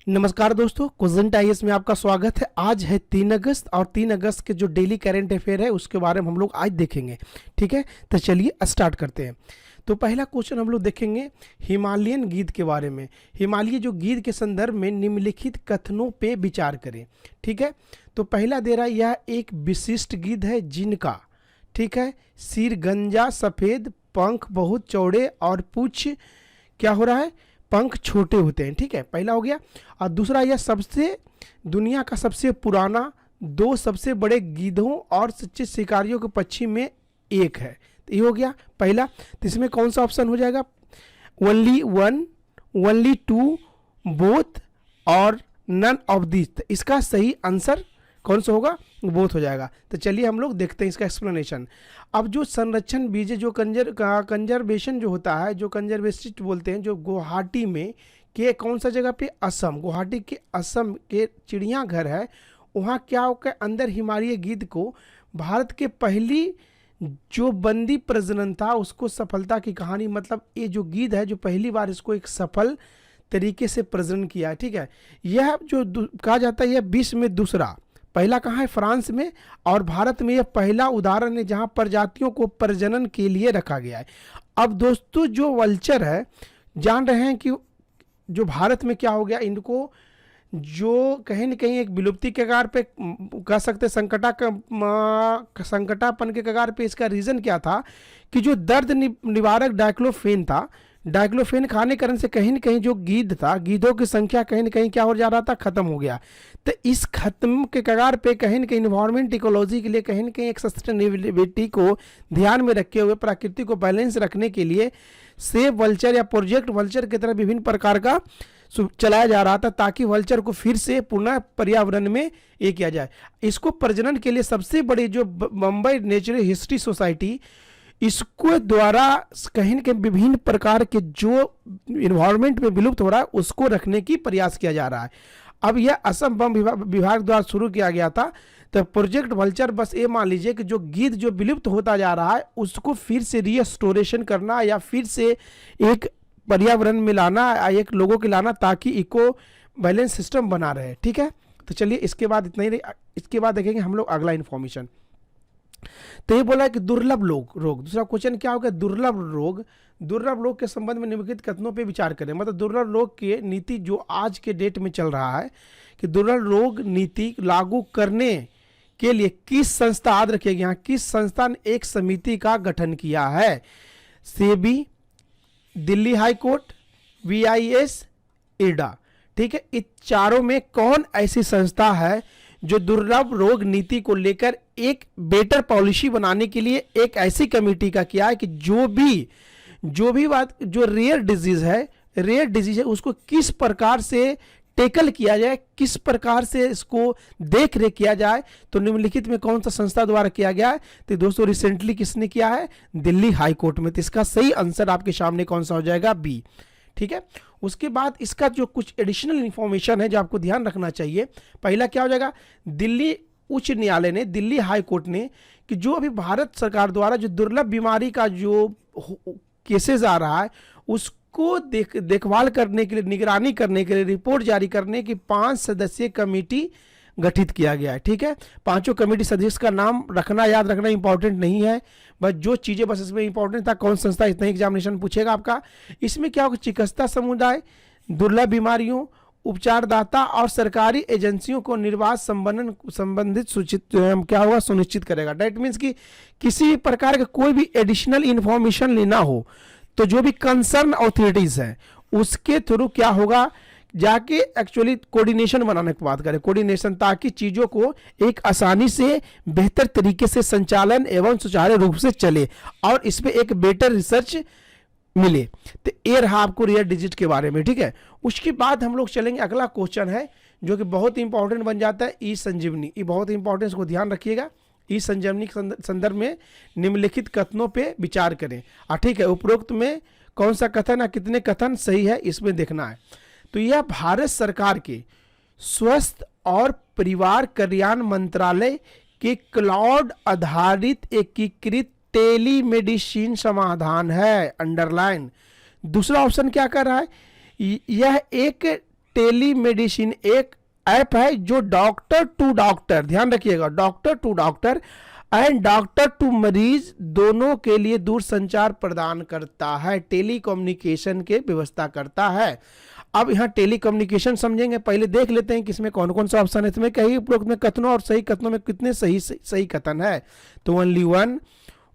नमस्कार दोस्तों, क्विज़ेंट आईएएस में आपका स्वागत है। आज है 3 अगस्त और 3 अगस्त के जो डेली करंट अफेयर है उसके बारे में हम लोग आज देखेंगे। ठीक है, तो चलिए स्टार्ट करते हैं। तो पहला क्वेश्चन हम लोग देखेंगे हिमालयन गीध के बारे में। हिमालय जो गीध के संदर्भ में निम्नलिखित कथनों पे विचार करें। ठीक है, तो पहला दे रहा है यह एक विशिष्ट गीध है जिनका, ठीक है, सिर गंजा सफ़ेद, पंख बहुत चौड़े और पूछ क्या हो रहा है, पंख छोटे होते हैं। ठीक है, पहला हो गया। और दूसरा, यह सबसे दुनिया का सबसे पुराना, दो सबसे बड़े गीधों और सच्चे शिकारियों के पक्षी में एक है। तो ये हो गया पहला। तो इसमें कौन सा ऑप्शन हो जाएगा? Only one, only two, both और नन ऑफ दिस। तो इसका सही आंसर कौन सा होगा? बोथ हो जाएगा। तो चलिए हम लोग देखते हैं इसका एक्सप्लेनेशन। अब जो संरक्षण बीजे जो कंजर्वेशन जो होता है, जो कंजर्वेशिस्ट बोलते हैं, जो गुवाहाटी में के कौन सा जगह पे, असम, गुवाहाटी के असम के चिड़ियाघर है, वहाँ क्या होकर अंदर हिमालय गीध को भारत के पहली जो बंदी प्रजनन था उसको सफलता की कहानी, मतलब ये जो गीध है जो पहली बार इसको एक सफल तरीके से प्रजनन किया है। ठीक है, यह जो कहा जाता है यह विश्व में दूसरा, पहला कहाँ है? फ्रांस में, और भारत में यह पहला उदाहरण है जहां प्रजातियों को प्रजनन के लिए रखा गया है। अब दोस्तों जो वल्चर है, जान रहे हैं कि जो भारत में क्या हो गया, इनको जो कहीं न कहीं एक विलुप्ति के कगार पे कह सकते संकटापन के कगार पे, इसका रीज़न क्या था कि जो दर्द निवारक डाइक्लोफेन था, डाइक्लोफेन खाने कारण से कहीं न कहीं जो गीध था, गीधों की संख्या कहीं न कहीं क्या हो जा रहा था, खत्म हो गया। तो इस खत्म के कगार पे कहीं न कहीं इन्वायरमेंट इकोलॉजी के लिए कहीं न कहीं एक सस्टेनेबिलिटी को ध्यान में रखे हुए, प्रकृति को बैलेंस रखने के लिए सेव वल्चर या प्रोजेक्ट वल्चर की तरह विभिन्न प्रकार का चलाया जा रहा था, ताकि वल्चर को फिर से पुनः पर्यावरण में ये किया जाए। इसको प्रजनन के लिए सबसे बड़ी जो बम्बई नेचुरल हिस्ट्री सोसाइटी, इसको द्वारा कहीं न कहीं विभिन्न प्रकार के जो इन्वायरमेंट में विलुप्त हो रहा है उसको रखने की प्रयास किया जा रहा है। अब यह असम वन विभाग द्वारा शुरू किया गया था। तो प्रोजेक्ट वल्चर बस ये मान लीजिए कि जो गीध जो विलुप्त होता जा रहा है उसको फिर से रीस्टोरेशन करना या फिर से एक पर्यावरण में लाना, एक लोगों के लाना, ताकि इको बैलेंस सिस्टम बना रहे। ठीक है, तो चलिए इसके बाद इतना ही। इसके बाद देखेंगे हम लोग अगला इन्फॉर्मेशन। तो ये बोला है कि दुर्लभ रोग। दूसरा क्वेश्चन क्या होगा? दुर्लभ रोग के संबंध में निम्नलिखित कथनों पे विचार करें। मतलब दुर्लभ रोग की नीति जो आज के डेट में चल रहा है कि दुर्लभ रोग नीति लागू करने के लिए किस संस्था, याद रखिएगा यहाँ किस संस्था ने एक समिति का गठन किया है? SEBI, Delhi high court, VIS, IRDA. ठीक है, इन चारों में कौन ऐसी संस्था है जो दुर्लभ रोग नीति को लेकर एक बेटर पॉलिसी बनाने के लिए एक ऐसी कमेटी का किया है कि जो भी बात जो रेयर डिजीज है उसको किस प्रकार से टेकल किया जाए, किस प्रकार से इसको देख रेख किया जाए। तो निम्नलिखित में कौन सा संस्था द्वारा किया गया है? तो दोस्तों रिसेंटली किसने किया है? दिल्ली हाई कोर्ट में। तो इसका सही आंसर आपके सामने कौन सा हो जाएगा? बी। ठीक है, उसके बाद इसका जो कुछ एडिशनल इंफॉर्मेशन है जो आपको ध्यान रखना चाहिए। पहला क्या हो जाएगा? दिल्ली उच्च न्यायालय ने, दिल्ली हाई कोर्ट ने, कि जो अभी भारत सरकार द्वारा जो दुर्लभ बीमारी का जो केसेस आ रहा है उसको देखभाल करने के लिए, निगरानी करने के लिए, रिपोर्ट जारी करने की 5 सदस्यीय कमेटी गठित किया गया है। ठीक है, पांचों कमेटी सदस्य का नाम रखना, याद रखना इंपॉर्टेंट नहीं है, बस जो चीजें बस इसमें इंपॉर्टेंट था, कौन संस्था, इतना एग्जामिनेशन पूछेगा आपका। इसमें क्या होगा? चिकित्सा समुदाय, दुर्लभ बीमारियों, उपचारदाता और सरकारी एजेंसियों को निर्वाह संबंधित सूचित क्या होगा? सुनिश्चित करेगा। डेट मीन्स कि किसी प्रकार का कोई भी एडिशनल इंफॉर्मेशन लेना हो तो जो भी कंसर्न अथॉरिटीज है उसके थ्रू क्या होगा, जाके एक्चुअली कोऑर्डिनेशन बनाने की बात करें, कोऑर्डिनेशन, ताकि चीजों को एक आसानी से बेहतर तरीके से संचालन एवं सुचारू रूप से चले और इसमें एक बेटर रिसर्च मिले। तो ये रहा आपको रियल डिजिट के बारे में। ठीक है, उसके बाद हम लोग चलेंगे, अगला क्वेश्चन है जो कि बहुत इंपॉर्टेंट बन जाता है, ई संजीवनी। ये बहुत इंपॉर्टेंट, इसको ध्यान रखिएगा। ई संजीवनी के संदर्भ में निम्नलिखित कथनों पे विचार करें। ठीक है, उपरोक्त में कौन सा कथन या कितने कथन सही है इसमें देखना है। तो यह भारत सरकार के स्वास्थ्य और परिवार कल्याण मंत्रालय के क्लाउड आधारित एकीकृत टेलीमेडिसिन समाधान है, अंडरलाइन। दूसरा ऑप्शन क्या कर रहा है? यह एक टेली मेडिसिन एक ऐप है जो डॉक्टर टू डॉक्टर, ध्यान रखिएगा, doctor to doctor and doctor to मरीज दोनों के लिए दूर संचार प्रदान करता है, टेली कम्युनिकेशन के व्यवस्था करता है। अब यहाँ टेली कम्युनिकेशन समझेंगे, पहले देख लेते हैं कि इसमें कौन कौन सा ऑप्शन है। इसमें कई उपरोक्त में कथनों और सही कथनों में कितने सही कथन है, तो only one,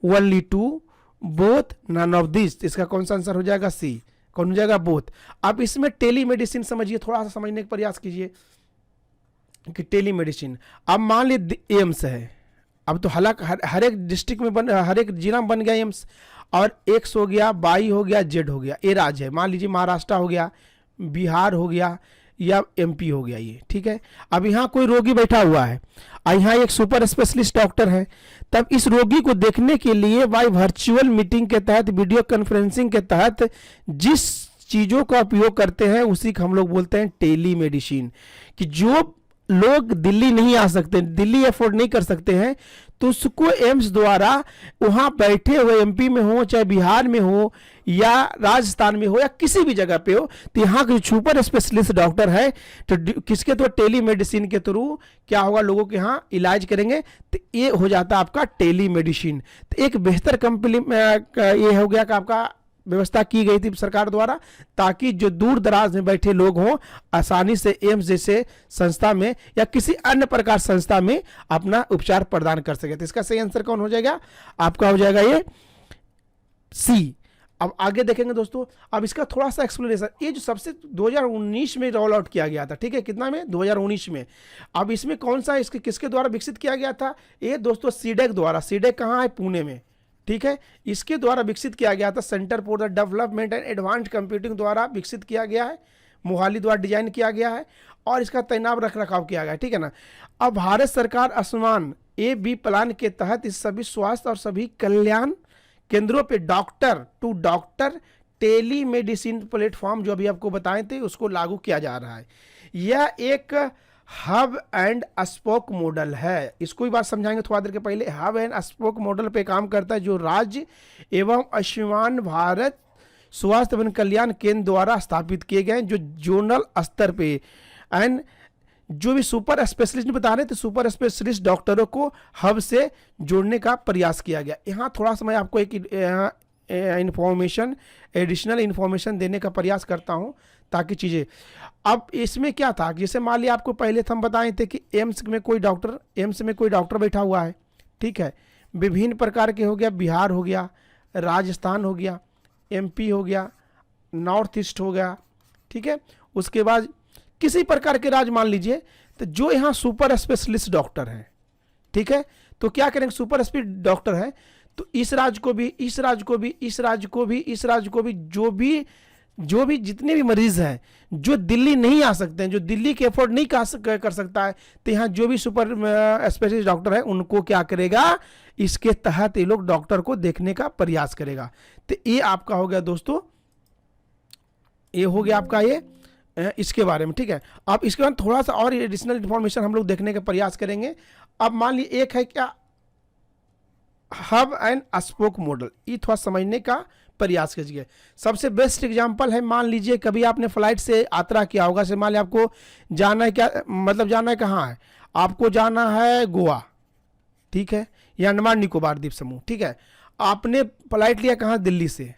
only two, both, none of this, इसका कौन सा आंसर हो जाएगा, सी। कौन हो जाएगा, बोथ। अब इसमें टेली मेडिसिन समझिए, थोड़ा सा समझने का प्रयास कीजिए कि टेली मेडिसिन, अब मान लीजिए एम्स है, अब तो हर एक डिस्ट्रिक्ट में हर एक जिला में बन गया एम्स, और एक्स हो गया, वाई हो गया, जेड हो गया, ये राज्य है, मान लीजिए महाराष्ट्र हो गया, बिहार हो गया, या एमपी हो गया, ये ठीक है। अब यहाँ कोई रोगी बैठा हुआ है और यहाँ एक सुपर स्पेशलिस्ट डॉक्टर है, तब इस रोगी को देखने के लिए बाय वर्चुअल मीटिंग के तहत, वीडियो कॉन्फ्रेंसिंग के तहत जिस चीजों का उपयोग करते हैं उसी को हम लोग बोलते हैं टेली मेडिसिन। कि जो लोग दिल्ली नहीं आ सकते, दिल्ली अफोर्ड नहीं कर सकते हैं, तो उसको एम्स द्वारा वहां बैठे हुए, एमपी में हो चाहे बिहार में हो या राजस्थान में हो या किसी भी जगह पे हो, तो यहाँ के सुपर स्पेशलिस्ट डॉक्टर है तो किसके तो टेली मेडिसिन के थ्रू क्या होगा, लोगों के यहाँ इलाज करेंगे, तो ये हो जाता है आपका टेली मेडिसिन। तो एक बेहतर कंपनी ये हो गया कि आपका व्यवस्था की गई थी सरकार द्वारा, ताकि जो दूर दराज में बैठे लोग हों आसानी से एम्स जैसे संस्था में या किसी अन्य प्रकार संस्था में अपना उपचार प्रदान कर सके। तो इसका सही आंसर कौन हो जाएगा, आपका हो जाएगा ये सी। अब आगे देखेंगे दोस्तों, अब इसका थोड़ा सा एक्सप्लेनेशन, ये जो सबसे 2019 में रोल आउट किया गया था, ठीक है, कितना में, 2019 में। अब इसमें कौन सा इसके किसके द्वारा विकसित किया गया था, ये दोस्तों सीडेक द्वारा, सीडेक कहाँ है, पुणे में, ठीक है, इसके द्वारा विकसित किया गया था, centre for the development and advanced computing द्वारा विकसित किया गया है, मोहाली द्वारा डिजाइन किया गया है और इसका तैनात रख रखाव किया गया है, ठीक है ना। अब भारत सरकार आयुष्मान AB प्लान के तहत इस सभी स्वास्थ्य और सभी कल्याण केंद्रों पे doctor to doctor telemedicine platform जो अभी आपको बताए थे उसको लागू किया जा रहा है। यह एक हब एंड स्पोक मॉडल है, इसको भी बात समझाएंगे थोड़ा देर के पहले। हब एंड स्पोक मॉडल पे काम करता है जो राज्य एवं आयुष्मान भारत स्वास्थ्य एवं कल्याण केंद्र द्वारा स्थापित किए गए हैं, जो जोनल स्तर पे एंड जो भी सुपर स्पेशलिस्ट बता रहे थे, सुपर स्पेशलिस्ट डॉक्टरों को हब से जोड़ने का प्रयास किया गया। यहाँ थोड़ा सा मैं आपको एक इंफॉर्मेशन, एडिशनल इंफॉर्मेशन देने का प्रयास करता हूँ ताकि चीज़ें, अब इसमें क्या था, जैसे मान लिया आपको पहले हम बताए थे कि एम्स में कोई डॉक्टर बैठा हुआ है, ठीक है, विभिन्न प्रकार के हो गया, बिहार हो गया, राजस्थान हो गया, MP हो गया, नॉर्थ ईस्ट हो गया, ठीक है, उसके बाद किसी प्रकार के राज्य मान लीजिए, तो जो यहाँ सुपर स्पेशलिस्ट डॉक्टर हैं, ठीक है, तो क्या करेंगे, सुपर स्पेशलिस्ट डॉक्टर है तो इस राज्य को भी, इस राज्य को भी, इस राज्य को भी, इस राज्य को भी, जो भी जितने भी मरीज हैं जो दिल्ली नहीं आ सकते हैं, जो दिल्ली के अफोर्ड नहीं कर सकता है, तो यहाँ जो भी सुपर स्पेशलिस्ट डॉक्टर है उनको क्या करेगा, इसके तहत ये लोग डॉक्टर को देखने का प्रयास करेगा। तो ये आपका हो गया दोस्तों, ये हो गया आपका ये इसके बारे में, ठीक है। अब इसके बाद थोड़ा सा और एडिशनल इंफॉर्मेशन हम लोग देखने का प्रयास करेंगे। अब मान लीजिए एक है क्या, हब एंड स्पोक मॉडल, ये थोड़ा समझने का प्रयास कीजिए। सबसे बेस्ट एग्जांपल है, मान लीजिए कभी आपने फ्लाइट से यात्रा किया होगा, से मान लीजिए आपको जाना है, क्या मतलब जाना है, कहाँ है, आपको जाना है गोवा, ठीक है, या अंडमान निकोबार द्वीप समूह, ठीक है, आपने फ्लाइट लिया कहाँ, दिल्ली से,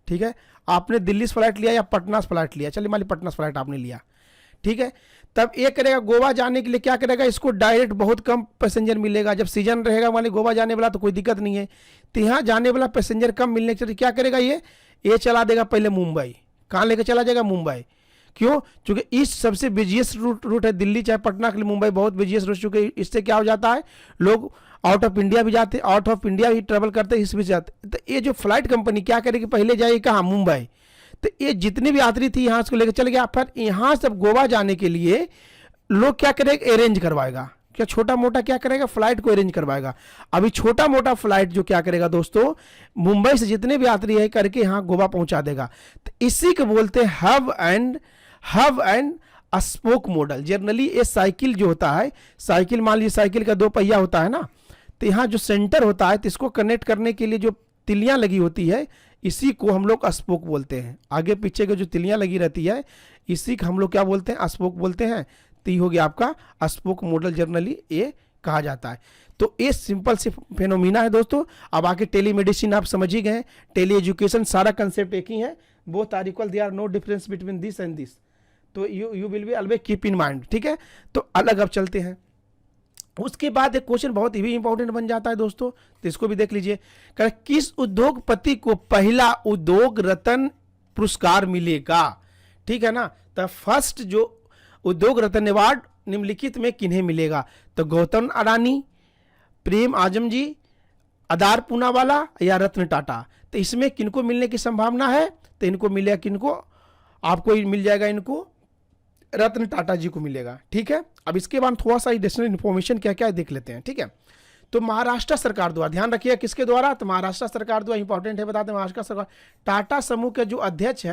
ठीक है, आपने दिल्ली से फ्लाइट लिया या पटना से फ्लाइट लिया, चलिए मान लीजिए पटना से फ्लाइट आपने लिया, ठीक है, तब ये करेगा गोवा जाने के लिए क्या करेगा, इसको डायरेक्ट बहुत कम पैसेंजर मिलेगा, जब सीजन रहेगा मान लीजिए गोवा जाने वाला तो कोई दिक्कत नहीं है, तो यहाँ जाने वाला पैसेंजर कम मिलने के लिए क्या करेगा, ये चला देगा पहले मुंबई, कहाँ लेकर चला जाएगा, मुंबई। क्यों, क्योंकि इस सबसे बिजिएस्ट रूट है, दिल्ली चाहे पटना के लिए मुंबई बहुत बिजिएस्ट रूट, चूंकि इससे क्या हो जाता है, लोग आउट ऑफ इंडिया भी जाते, आउट ऑफ इंडिया भी ट्रेवल करते हैं, इस भी जाते। तो ये जो फ्लाइट कंपनी क्या करेगी, पहले जाएगी कहाँ, मुंबई, तो ये जितने भी यात्री थी यहाँ से लेकर चल गया, फिर यहाँ से गोवा जाने के लिए लोग क्या करेगा, अरेंज करवाएगा, क्या छोटा मोटा क्या करेगा, फ्लाइट को अरेंज करवाएगा। अभी छोटा मोटा फ्लाइट जो क्या करेगा दोस्तों, मुंबई से जितने भी यात्री है करके यहाँ गोवा पहुंचा देगा। तो इसी को बोलते हैं hub and spoke model. Generally ये साइकिल जो होता है, साइकिल मान लीजिए साइकिल का 2 पहिया होता है ना, तो यहाँ जो सेंटर होता है, तो इसको कनेक्ट करने के लिए जो तिलियां लगी होती है, इसी को हम लोग स्पोक बोलते हैं। आगे पीछे के जो तिलियां लगी रहती है इसी को हम लोग क्या बोलते हैं, स्पोक बोलते हैं। तो ये हो गया आपका स्पोक मॉडल, जनरली ये कहा जाता है। तो ये सिंपल से फेनोमिना है दोस्तों। अब आके टेलीमेडिसिन आप समझ ही गए, टेली एजुकेशन, सारा कंसेप्ट एक ही है। Both are equal, they are no difference between this and this. तो you will be always keep in mind, ठीक है। तो अलग अब चलते हैं। उसके बाद एक क्वेश्चन बहुत ही इंपॉर्टेंट बन जाता है दोस्तों, तो इसको भी देख लीजिए। किस उद्योगपति को पहला उद्योग रत्न पुरस्कार मिलेगा, ठीक है ना। तो फर्स्ट जो उद्योग रत्न अवार्ड निम्नलिखित में किन्हें मिलेगा, तो गौतम अडानी, प्रेम आजम जी, अदार पूनावाला या रतन टाटा। तो इसमें किनको मिलने की संभावना है, तो इनको मिलेगा, किनको, आपको मिल जाएगा, इनको रतन टाटा जी को मिलेगा, ठीक है। अब इसके बाद थोड़ा सा एडिशनल इन्फॉर्मेशन क्या क्या है देख लेते हैं, ठीक है। तो महाराष्ट्र सरकार द्वारा, ध्यान रखिए किसके द्वारा, तो महाराष्ट्र सरकार द्वारा, इंपॉर्टेंट है बताते हैं, महाराष्ट्र सरकार टाटा समूह के जो अध्यक्ष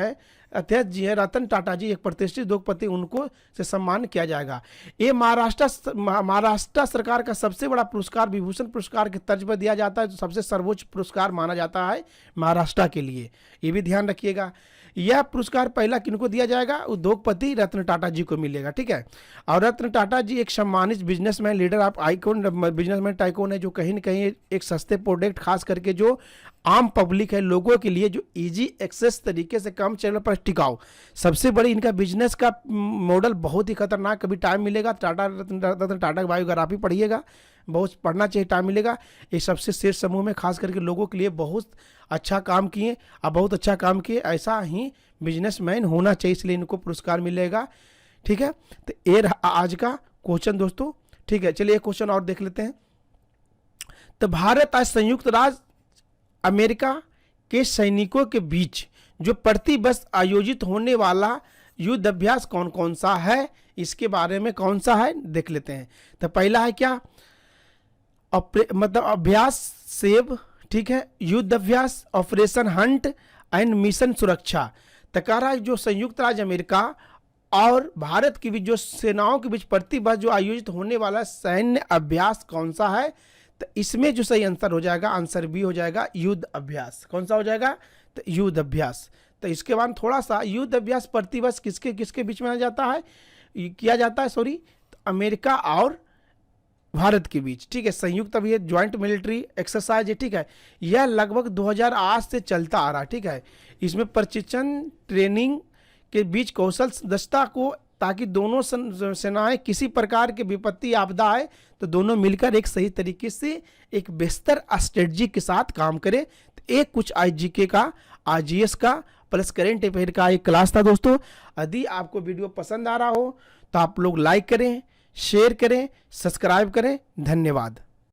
जी है रतन टाटा जी, एक प्रतिष्ठित उद्योगपति, उनको से सम्मान किया जाएगा। ये महाराष्ट्र सरकार का सबसे बड़ा पुरस्कार विभूषण पुरस्कार के तर्ज पर दिया जाता है, जो सबसे सर्वोच्च पुरस्कार माना जाता है महाराष्ट्र के लिए, ये भी ध्यान रखिएगा। यह पुरस्कार पहला किनको दिया जाएगा, उद्योगपति रतन टाटा जी को मिलेगा, ठीक है। और रतन टाटा जी एक सम्मानित businessman, leader of icon, businessman tycoon है, जो कहीं न कहीं एक सस्ते प्रोडक्ट, खास करके जो आम पब्लिक है, लोगों के लिए, जो इजी एक्सेस तरीके से कम चैनल पर टिकाऊ, सबसे बड़ी इनका बिजनेस का मॉडल बहुत ही खतरनाक। कभी टाइम मिलेगा रतन टाटा की बायोग्राफी पढ़िएगा, बहुत पढ़ना चाहिए, टाइम मिलेगा। ये सबसे शीर्ष समूह में खास करके लोगों के लिए बहुत अच्छा काम किए, अब बहुत अच्छा काम किए, ऐसा ही बिजनेसमैन होना चाहिए, इसलिए इनको पुरस्कार मिलेगा, ठीक है। तो ये आज का क्वेश्चन दोस्तों, ठीक है। चलिए एक क्वेश्चन और देख लेते हैं। तो भारत आज संयुक्त राज्य अमेरिका के सैनिकों के बीच जो प्रति वर्ष आयोजित होने वाला युद्ध अभ्यास कौन कौन सा है, इसके बारे में कौन सा है देख लेते हैं। तो पहला है क्या, मतलब अभ्यास सेव, ठीक है, युद्ध अभ्यास, ऑपरेशन हंट एंड मिशन सुरक्षा। तो कह रहा है जो संयुक्त राज्य अमेरिका और भारत के बीच जो सेनाओं के बीच प्रति वर्ष जो आयोजित होने वाला सैन्य अभ्यास कौन सा है, तो इसमें जो सही आंसर हो जाएगा, आंसर बी हो जाएगा, युद्ध अभ्यास। कौन सा हो जाएगा, तो युद्ध अभ्यास। तो इसके बाद थोड़ा सा, युद्ध अभ्यास प्रति वर्ष किसके किसके बीच में किया जाता है, तो अमेरिका और भारत के बीच, ठीक है। संयुक्त अभी ज्वाइंट मिलिट्री एक्सरसाइज है, ठीक है। यह लगभग 2008 से चलता आ रहा है, ठीक है। इसमें प्रशिक्षण ट्रेनिंग के बीच कौशल दक्षता को, ताकि दोनों सेनाएं किसी प्रकार की विपत्ति आपदा आए तो दोनों मिलकर एक सही तरीके से एक बेहतर स्ट्रेटजी के साथ काम करें। तो एक कुछ IGK का, IGS का प्लस करेंट अफेयर का एक क्लास था दोस्तों। यदि आपको वीडियो पसंद आ रहा हो तो आप लोग लाइक करें, शेयर करें, सब्सक्राइब करें। धन्यवाद।